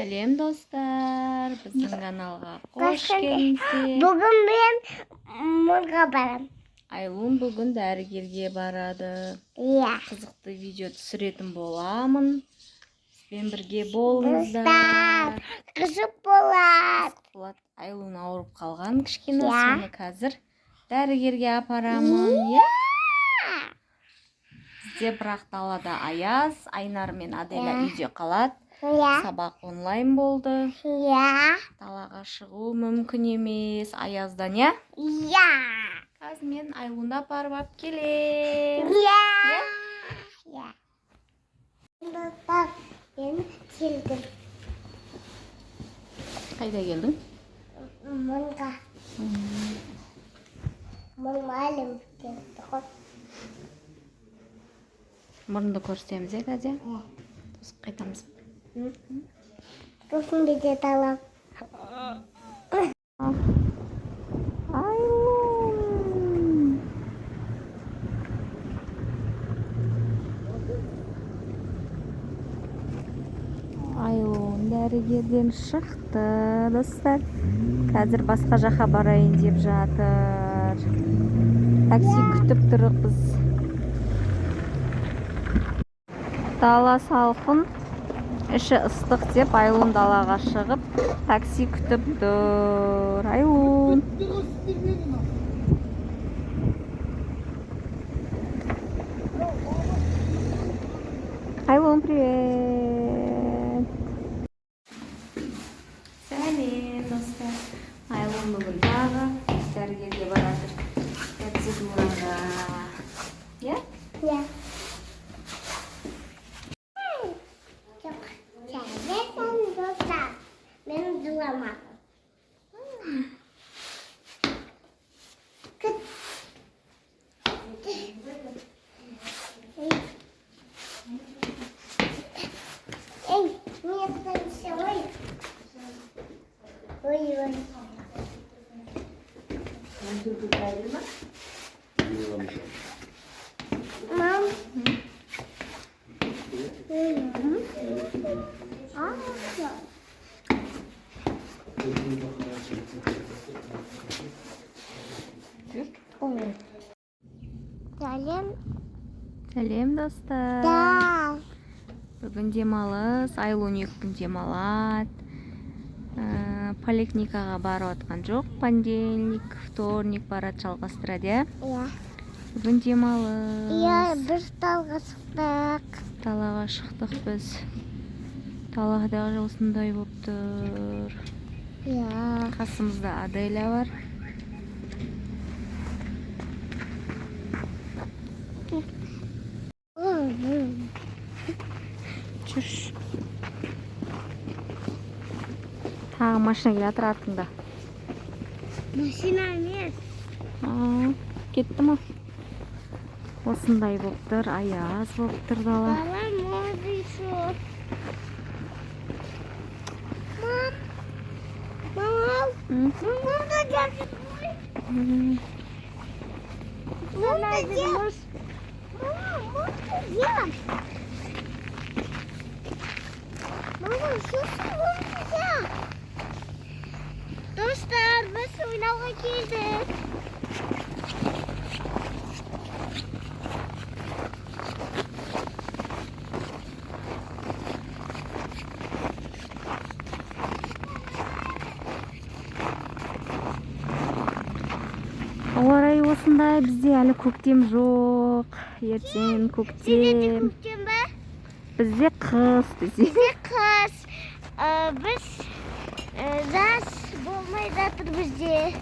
Сәлем достар, біздің каналға қош келдіңіздер. Бүгін мен мұрға барам. Айлун бүгін дәрігерге барады. Иә. Қызықты видео түсіретін боламын. Сізбен бірге болыңыздар. Қызық болады. Айлун ауырып қалған кішкене, Иә. соны қазір дәрігерге апарамын. Иә. Бізде бірақ далада аяз, Айнар мен Аделя үйде қалады. Иә. Сабақ онлайн болды. Иә. Далаға шығу мүмкін емес аяздан, иә? Иә. Қазір мен Айлунды апарып алып келем. Иә. Иә. Мен келдім. Қайда келдің? Мұрға. Мұғалім келді ғой. Мұрынды көрсетеміз, иә, қазір? Тосып қайтамыз. Сосын беде талап. Айлун. Айлун дәрігерден шықты, достар. Қазір басқа жаққа барайын деп жатыр. Такси күтіп тұрық біз. Дала салқын, іші ыстық деп Айлун далаға шығып, такси күтіп тұр. Айлун. Айлун, привет. Сәлем, достар. Айлун бүгін тағы дәрігерге барады. Процедураға. Иә? Иә. Сәлем, достар. Мен жыламадым. Эй, мне танцевай. Ой-ой. Мам. Сәлем. Сәлем, достар. Да. Бүгін демалыс, Айлун 2 күн демалады. Поликлиникаға барып атқан жоқ. Понедельник, вторник барады, жалғастырады. Иә. Бүгін демалыс. Иә, біз талға шықтық. Далаға шықтық біз. Даладағы осындай болып тұр. Иә. Қасымызда Аделя бар. Жүрш. Тағы машина келе жатыр артында. Машина емес. Кетті ма? Осындай болып тұр, аяз болып тұр дала. Дала моды еще. Мам. Мам. Мам да geldi. Mam da gel. Mama, gel. Mama, şurası güzel. Dostlar, biz oynamaya geldik. Ауа райы осындай, бізде әлі көктем жоқ. Ертең көктем. Көктем бе? Бізде қыс, Бізде қыс. Біз жаз болмай жатыр бізде.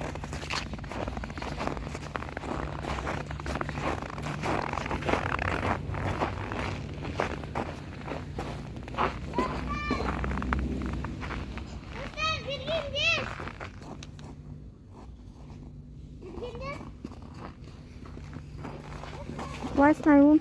Құлайсың, Айлун.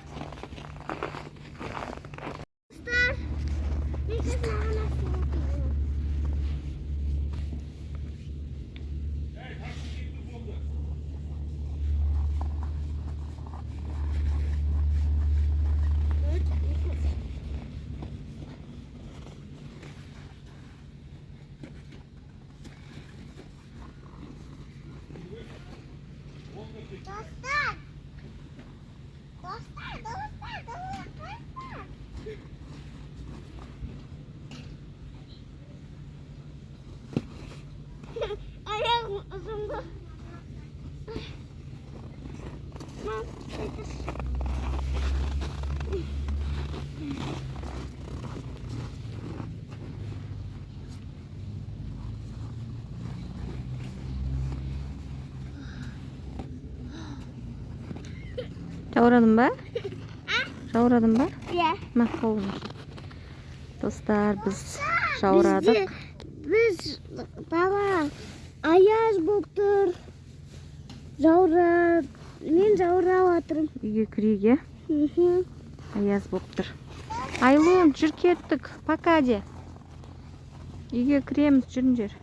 Жаурадың ба? Жаурадың ба? Иә. Мә, қолыңыз. Достар, біз жаурадық. Біз дала аяз болып тұр. Мен жаурап жатырмын. Үйге кіреге аяз болып тұр. Айлон, жүр кеттік. Пока де. Үйге кіреміз, жүріңдер.